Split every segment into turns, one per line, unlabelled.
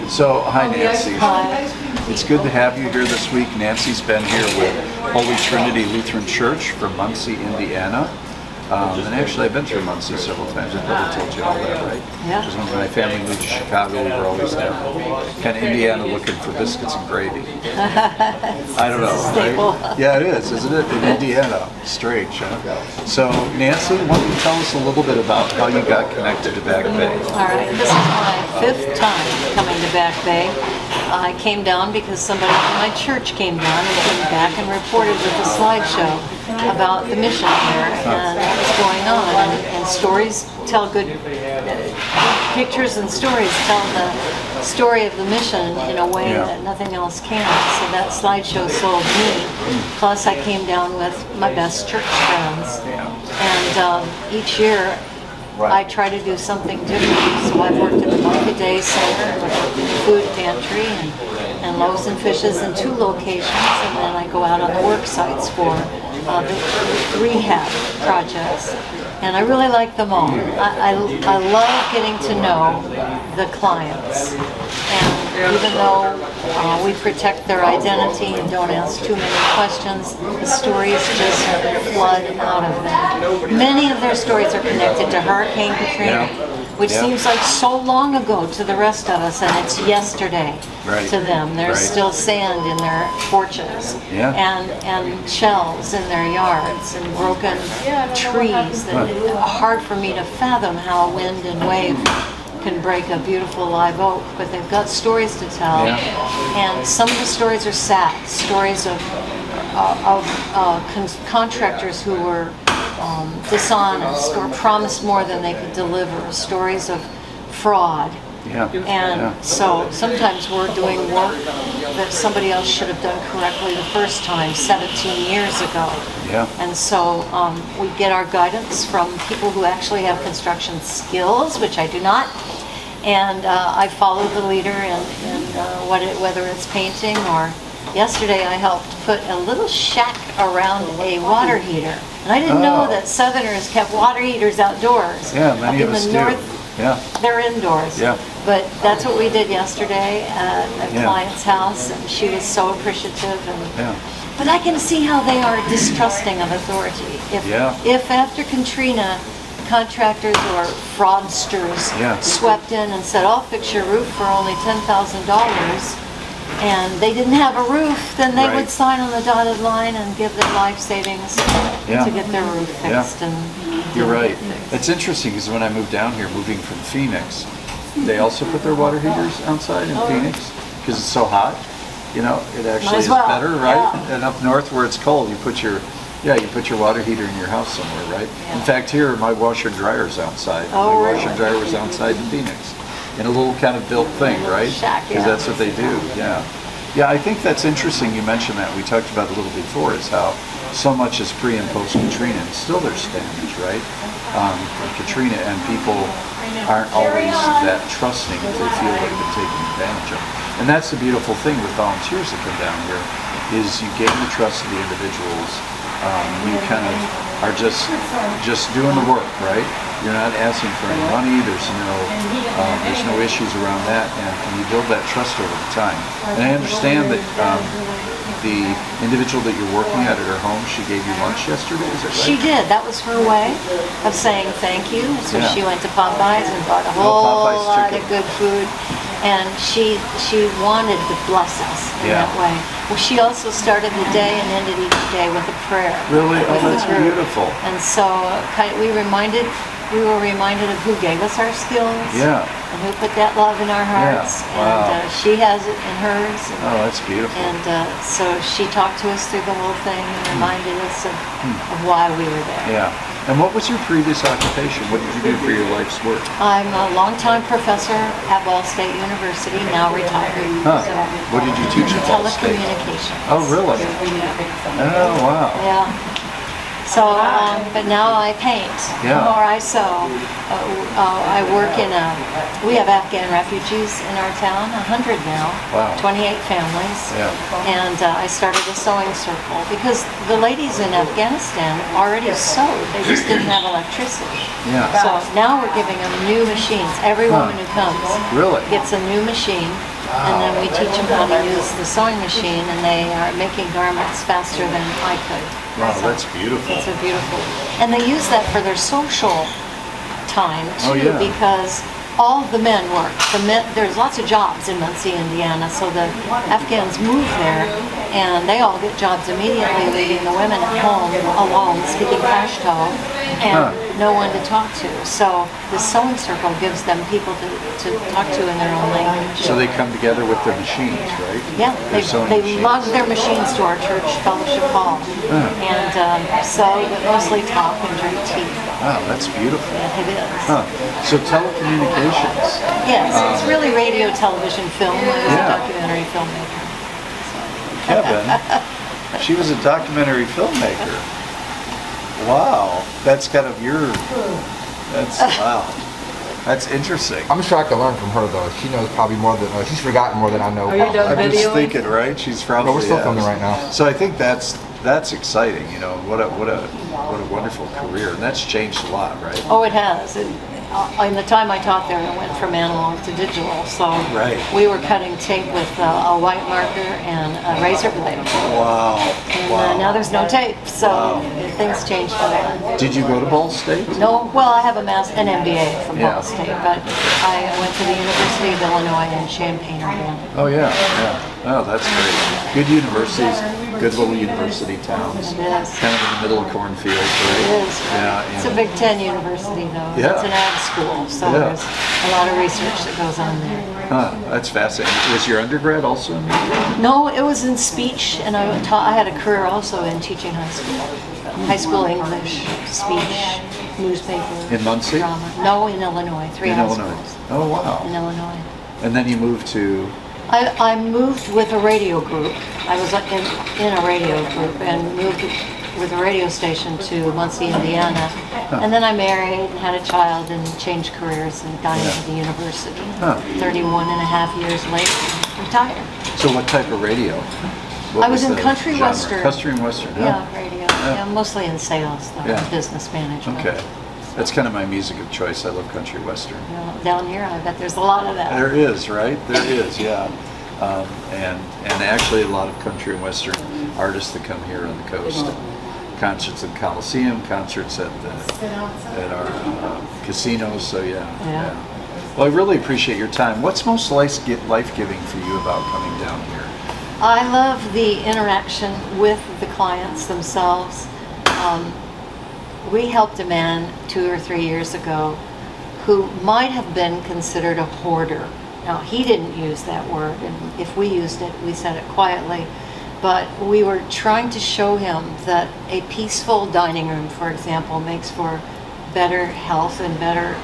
So, hi Nancy.
Hi.
It's good to have you here this week. Nancy's been here with Holy Trinity Lutheran Church from Muncie, Indiana. And actually, I've been through Muncie several times. I've never told you all that, right?
Yeah.
Because when my family moved to Chicago, we were always down kind of Indiana looking for biscuits and gravy. I don't know.
Staple.
Right? Yeah, it is, isn't it? In Indiana. Strange, huh? So, Nancy, why don't you tell us a little bit about how you got connected to Back Bay?
All right, this is my 5th time coming to Back Bay. I came down because somebody from my church came down and came back and reported with a slideshow about the mission here and what was going on. And stories tell pictures and stories tell the story of the mission in a way that nothing else can. So that slideshow sold me. Plus, I came down with my best church friends. And each year, I try to do something different. So I've worked at the Monkey Day Center, I've worked in the food pantry, and Loaves and Fishes in 2 locations, and then I go out on the work sites for the rehab projects. And I really like them all. I love getting to know the clients. And even though we protect their identity and don't ask too many questions, the stories just flood out of them. Many of their stories are connected to Hurricane Katrina, which seems like so long ago to the rest of us, and it's yesterday to them. There's still sand in their porches, and shells in their yards, and broken trees. That hard for me to fathom how wind and wave can break a beautiful live oak, but they've got stories to tell, and some of the stories are sad. Stories of contractors who were dishonest or promised more than they could deliver. Stories of fraud. So sometimes we're doing work that somebody else should have done correctly the first time 17 years ago. And so we get our guidance from people who actually have construction skills, which I do not. And I follow the leader in whether it's painting or yesterday I helped put a little shack around a water heater. And I didn't know that Southerners kept water heaters outdoors.
Many of us do.
They're indoors. But that's what we did yesterday at a client's house, and she was so appreciative. But I can see how they are distrusting of authority. If after Katrina, contractors or fraudsters swept in and said, "I'll fix your roof for only $10,000," and they didn't have a roof, then they would sign on the dotted line and give their life savings to get their roof fixed. And
you're right. It's interesting because when I moved down here, moving from Phoenix, they also put their water heaters outside in Phoenix because it's so hot. You know, it actually is better, right? And up north where it's cold, you put your water heater in your house somewhere, right? In fact, here my washer and dryer is outside. My washer and dryer was outside in Phoenix, in a little kind of built thing, right? Because that's what they do. I think that's interesting. You mentioned that. We talked about it a little before. Is how so much is pre and post Katrina, and still there's damage, right? From Katrina, and people aren't always that trusting if they feel like they're taken advantage of. And that's the beautiful thing with volunteers that come down here, is you gain the trust of the individuals. You kind of are just doing the work, right? You're not asking for any money. There's no issues around that, and you build that trust over time. And I understand that the individual that you're working at her home, she gave you lunch yesterday. Is that right?
She did. That was her way of saying thank you. So she went to Popeyes and bought a whole lot of good food. And she wanted to bless us in that way. Well, she also started the day and ended each day with a prayer.
Really? Oh, that's beautiful.
And so we were reminded of who gave us our skills. And who put that love in our hearts. And she has it in hers.
And, that's beautiful.
And so she talked to us through the whole thing and reminded us of why we were there.
And what was your previous occupation? What did you do for your life's work?
I'm a longtime professor at Ball State University, now retired. So,
what did you teach at Ball State?
Telecommunications.
Oh, really? Oh, wow.
So, but now I paint,
Yeah.
or I sew. I work we have Afghan refugees in our town, 100 now,
Wow.
28 families.
Yeah.
And I started a sewing circle because the ladies in Afghanistan already sewed, they just didn't have electricity.
Yeah.
So now we're giving them new machines. Every woman who comes
Really?
gets a new machine. And then we teach them how to use the sewing machine, and they are making garments faster than I could.
Wow,
So
that's beautiful.
it's a beautiful. And they use that for their social time too,
Oh, yeah.
because all the men work. There's lots of jobs in Muncie, Indiana, so the Afghans move there, and they all get jobs immediately, leaving the women at home alone, speaking Pashto, and no one to talk to. So the sewing circle gives them people to talk to in their own language.
So they come together with their machines, right?
Yeah,
Their sewing
they
machines.
lug their machines to our church fellowship hall, and sew, but mostly talk and drink tea.
Wow, that's beautiful.
Yeah, it is.
Huh. So telecommunications.
Yes, it's really radio, television, film. I was
Yeah.
a documentary filmmaker.
Kevin, she was a documentary filmmaker. Wow, that's kind of wow. That's interesting.
I'm sure I can learn from her though. She knows probably more than she's forgotten more than I know.
Are you done
I'm just
videoing?
thinking, right? She's probably.
But we're still
yeah.
filming right now.
So I think that's exciting. You know, what a wonderful career, and that's changed a lot, right?
Oh, it has. In the time I taught there, it went from analog to digital. So
Right.
we were cutting tape with a white marker and a razor blade.
Wow.
And now there's no tape, so things changed a lot.
Did you go to Ball State?
No, well, I have an MBA from
Yeah.
Ball State, but I went to the University of Illinois in Champaign, Urbana.
Oh yeah, yeah. Oh, that's great. Good universities, good little university towns.
It is.
Kind of in the middle of cornfields, right?
It is.
Yeah.
It's a Big Ten university, though.
Yeah.
It's an ag school, so
Yeah.
there's a lot of research that goes on there.
Huh, that's fascinating. Was your undergrad also in media?
No, it was in speech, and I had a career also in teaching high school English, speech, newspaper,
In Muncie?
drama. No, in Illinois, three
In
high
Illinois.
schools
Oh wow.
in Illinois.
And then you moved to.
I moved with a radio group. I was in a radio group and moved with a radio station to Muncie, Indiana. And then I married and had a child and changed careers and got into the university.
Huh.
31 and a half years later, retired.
So what type of radio? What
I was in
the
country
genre?
western.
Country and western. Huh?
Yeah, radio. Yeah, mostly in sales, though,
Yeah.
business management.
Okay. That's kind of my music of choice. I love country western.
You know, down here, I bet there's a lot of that.
There is, right? There is, yeah. And actually a lot of country and western artists that come here on the coast. Concerts in Coliseum, concerts at our casinos. So yeah. Well, I really appreciate your time. What's most life-giving for you about coming down here?
I love the interaction with the clients themselves. We helped a man 2 or 3 years ago who might have been considered a hoarder. Now, he didn't use that word, and if we used it, we said it quietly. But we were trying to show him that a peaceful dining room, for example, makes for better health and better,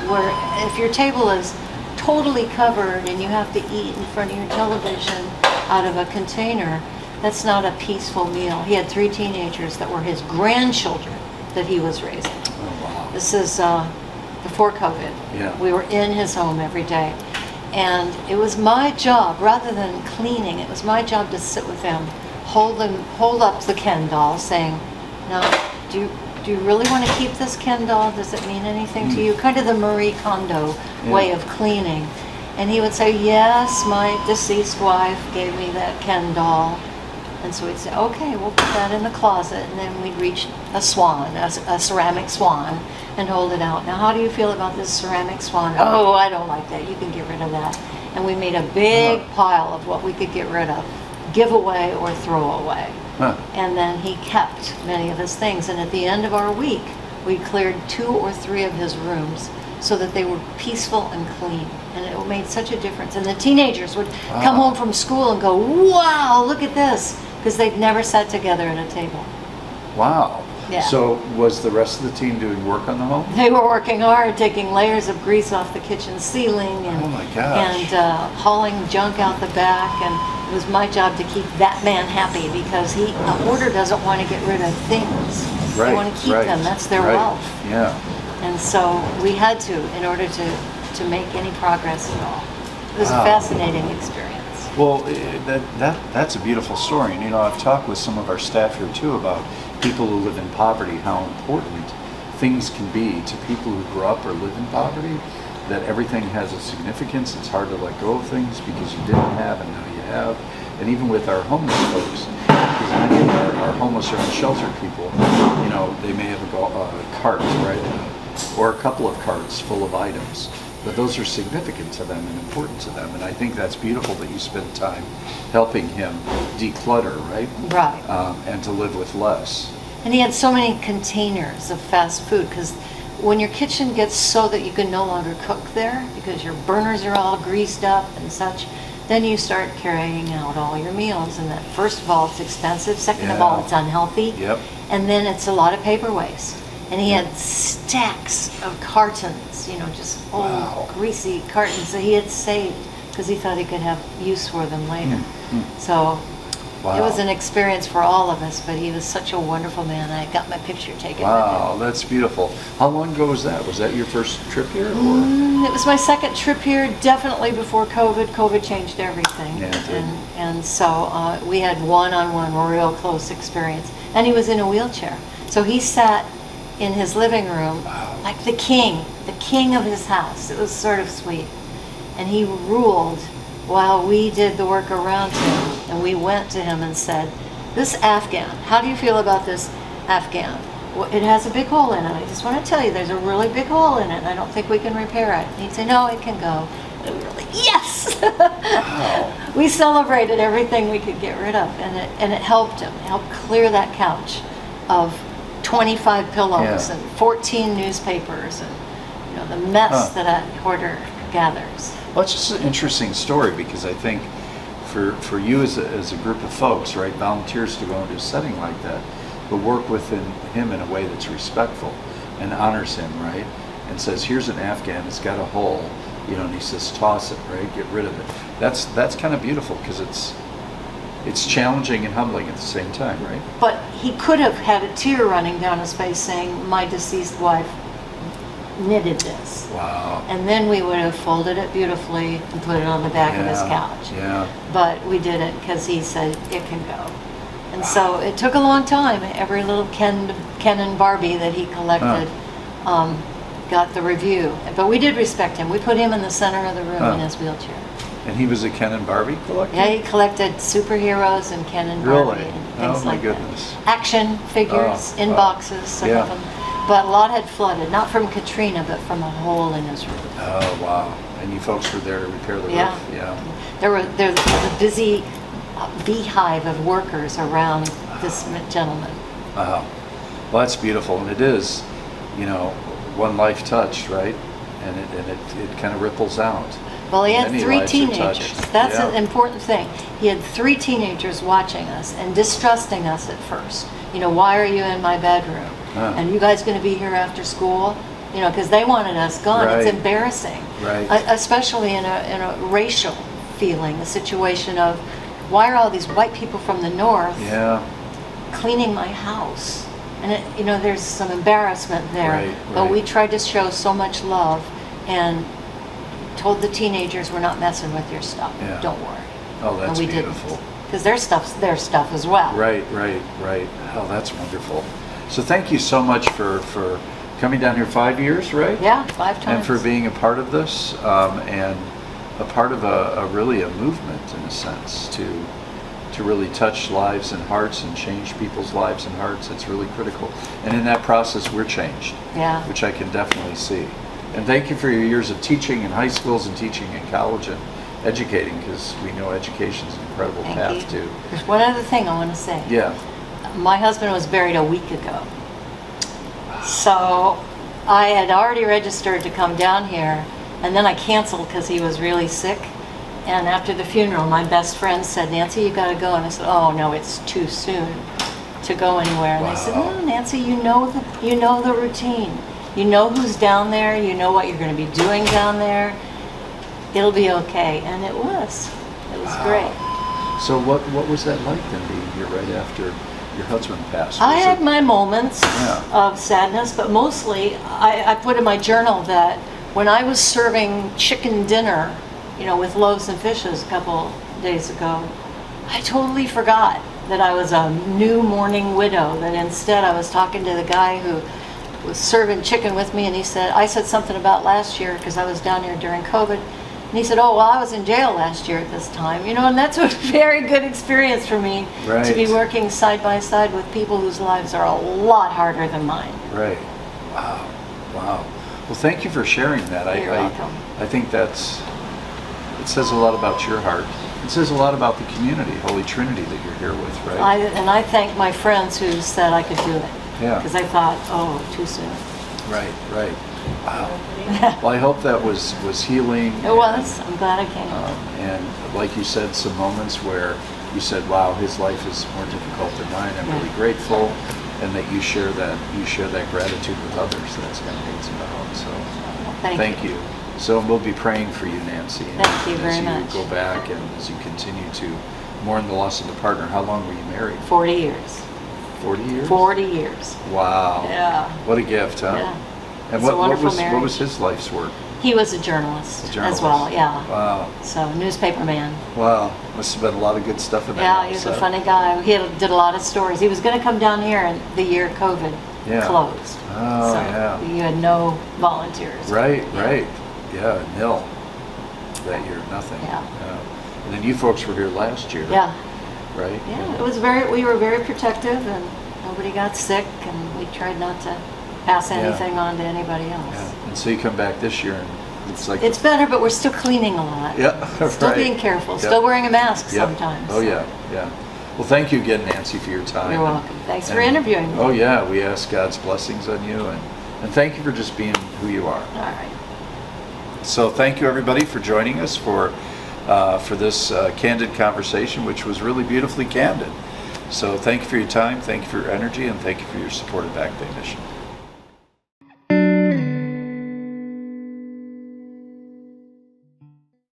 where if your table is totally covered and you have to eat in front of your television out of a container, that's not a peaceful meal. He had 3 teenagers that were his grandchildren that he was raising.
Oh, wow.
This is before COVID.
Yeah.
We were in his home every day. And it was my job, rather than cleaning, it was my job to sit with him, hold up the Ken doll, saying, "Now, do you really want to keep this Ken doll? Does it mean anything to you?" Kind of the Marie Kondo way of cleaning. And he would say, "Yes, my deceased wife gave me that Ken doll." And so we'd say, "Okay, we'll put that in the closet." And then we'd reach a swan, a ceramic swan, and hold it out. "Now, how do you feel about this ceramic swan?" "Oh, I don't like that. You can get rid of that." And we made a big pile of what we could get rid of, give away or throw away.
Huh.
And then he kept many of his things. And at the end of our week, we cleared 2 or 3 of his rooms so that they were peaceful and clean. And it made such a difference. And the teenagers would come home from school and go, "Wow, look at this," because they'd never sat together at a table.
Wow.
Yeah.
So was the rest of the team doing work on the home?
They were working hard, taking layers of grease off the kitchen ceiling and,
Oh my gosh.
hauling junk out the back. And it was my job to keep that man happy because a hoarder doesn't want to get rid of things.
Right,
They want to keep
right,
them. That's their
right.
wealth.
Yeah.
And so we had to, in order to make any progress at all. It was
Wow.
a fascinating experience.
Well, that's a beautiful story. And, I've talked with some of our staff here too about people who live in poverty, how important things can be to people who grew up or live in poverty, that everything has a significance. It's hard to let go of things because you didn't have and now you have. And even with our homeless folks, because many of our homeless or unsheltered people, they may have a cart, right? Or a couple of carts full of items. But those are significant to them and important to them. And I think that's beautiful that you spend time helping him declutter, right?
Right.
And to live with less.
And he had so many containers of fast food, because when your kitchen gets so that you can no longer cook there because your burners are all greased up and such, then you start carrying out all your meals. And that, first of all, it's expensive. Second of all, it's unhealthy.
Yep.
And then it's a lot of paper waste. And he had stacks of cartons, just old,
Wow.
greasy cartons that he had saved because he thought he could have use for them later. So
Wow.
it was an experience for all of us, but he was such a wonderful man. I got my picture taken
Wow,
with
that's beautiful. How long ago was that? Was that your first trip here? Or?
him. It was my second trip here, definitely before COVID. COVID changed everything.
Yeah, it did.
And so we had one-on-one, real close experience. And he was in a wheelchair. So he sat in his living room like the king of his house. It was sort of sweet. And he ruled while we did the work around him. And we went to him and said, this Afghan, how do you feel about this Afghan? Well, it has a big hole in it. I just want to tell you, there's a really big hole in it. And I don't think we can repair it. And he'd say, no, it can go. And we were like, yes!
Wow.
We celebrated everything we could get rid of. And it helped him. It helped clear that couch of 25 pillows and 14 newspapers and the mess that a hoarder gathers.
Well, it's just an interesting story because I think for you as a group of folks, right, volunteers to go into a setting like that, but work within him in a way that's respectful and honors him, right, and says, here's an Afghan, it's got a hole, and he says, toss it, right, get rid of it. That's kind of beautiful because it's challenging and humbling at the same time, right?
But he could have had a tear running down his face saying, my deceased wife knitted this.
Wow.
And then we would have folded it beautifully and put it on the back of his couch.
Yeah.
But we did it because he said it can go. And so it took a long time. Every little Ken and Barbie that he collected got the review. But we did respect him. We put him in the center of the room in his wheelchair.
And he was a Ken and Barbie collector?
Yeah, he collected superheroes and Ken and Barbie
Really?
and things
Oh my
like
goodness.
that. Action figures in boxes, some of them. But a lot had flooded, not from Katrina, but from a hole in his roof.
Oh, wow. And you folks were there to repair the roof? Yeah.
There was a busy beehive of workers around this gentleman.
Wow. Well, that's beautiful. And it is, one life touched, right? And it kind of ripples out.
Well, he had
Many
3
lives are
teenagers.
touched.
That's
Yeah.
an important thing. He had 3 teenagers watching us and distrusting us at first. Why are you in my bedroom? And you guys going to be here after school? Because they wanted us gone.
Right.
It's embarrassing.
Right.
Especially in a racial feeling, a situation of, why are all these white people from the north cleaning my house? And there's some embarrassment there.
Right,
But
right.
we tried to show so much love and told the teenagers, we're not messing with your stuff.
Yeah.
Don't worry.
Oh, that's
And we
beautiful.
Because their stuff's their stuff as well.
Right. Oh, that's wonderful. So thank you so much for coming down here 5 years, right?
Yeah, 5 times.
And for being a part of this, and a part of a really a movement in a sense to really touch lives and hearts and change people's lives and hearts. It's really critical. And in that process, we're changed.
Yeah.
Which I can definitely see. And thank you for your years of teaching in high schools and teaching in college and educating, because we know education is an incredible path too.
There's one other thing I want to say.
Yeah.
My husband was buried a week ago. So I had already registered to come down here, and then I canceled because he was really sick. And after the funeral, my best friend said, Nancy, you got to go. And I said, oh, no, it's too soon to go anywhere. And I said, no, Nancy, you know the routine. You know who's down there. You know what you're going to be doing down there. It'll be okay. And it was. It was great.
So what was that like then, being here right after your husband passed.
I
Was
had
it-
my moments
Yeah.
of sadness, but mostly I put in my journal that when I was serving chicken dinner, with loaves and fishes a couple days ago, I totally forgot that I was a new mourning widow, that instead I was talking to the guy who was serving chicken with me, and I said something about last year because I was down here during COVID. And he said, oh, well, I was in jail last year at this time. And that's a very good experience for me to be
Right.
working side by side with people whose lives are a lot harder than mine.
Right. Wow. Wow. Well, thank you for sharing that.
You're welcome.
I think it says a lot about your heart. It says a lot about the community, Holy Trinity, that you're here with, right?
I thank my friends who said I could do it.
Yeah.
Because I thought, oh, too soon.
Right, right. Wow. Well, I hope that was healing.
It was. I'm glad I came.
And like you said, some moments where you said, wow, his life is more difficult than mine. I'm really grateful. And that you share that gratitude with others. That's kind of means about. So thank you. So we'll be praying for you, Nancy.
Thank you very much.
As you go back and as you continue to mourn the loss of the partner. How long were you married?
40 years.
40 years?
40 years.
Wow.
Yeah.
What a gift, huh?
Yeah.
And
It's a wonderful
what
marriage.
was his life's work?
He was a journalist,
A journalist.
as well, yeah.
Wow.
So, newspaper man.
Wow. Must have been a lot of good stuff in that.
Yeah, he was a funny guy. He did a lot of stories. He was going to come down here and the year COVID closed.
Oh,
so
yeah.
You had no volunteers.
Right, right. Yeah, nil. That year, nothing.
Yeah.
And then you folks were here last year.
Yeah.
Right?
Yeah, we were very protective and nobody got sick and we tried not to pass anything on to anybody else.
Yeah. And so you come back this year and it's like...
It's better, but we're still cleaning a lot.
Yeah,
Still
right.
being careful,
Yep.
still wearing a mask
Yep.
sometimes.
Oh, yeah, yeah. Well, thank you again, Nancy, for your time.
You're welcome. Thanks for interviewing me.
Oh, yeah, we ask God's blessings on you, and thank you for just being who you are.
All right.
So thank you, everybody, for joining us for this Candid Conversation, which was really beautifully candid. So thank you for your time, thank you for your energy, and thank you for your support of Back Bay Mission.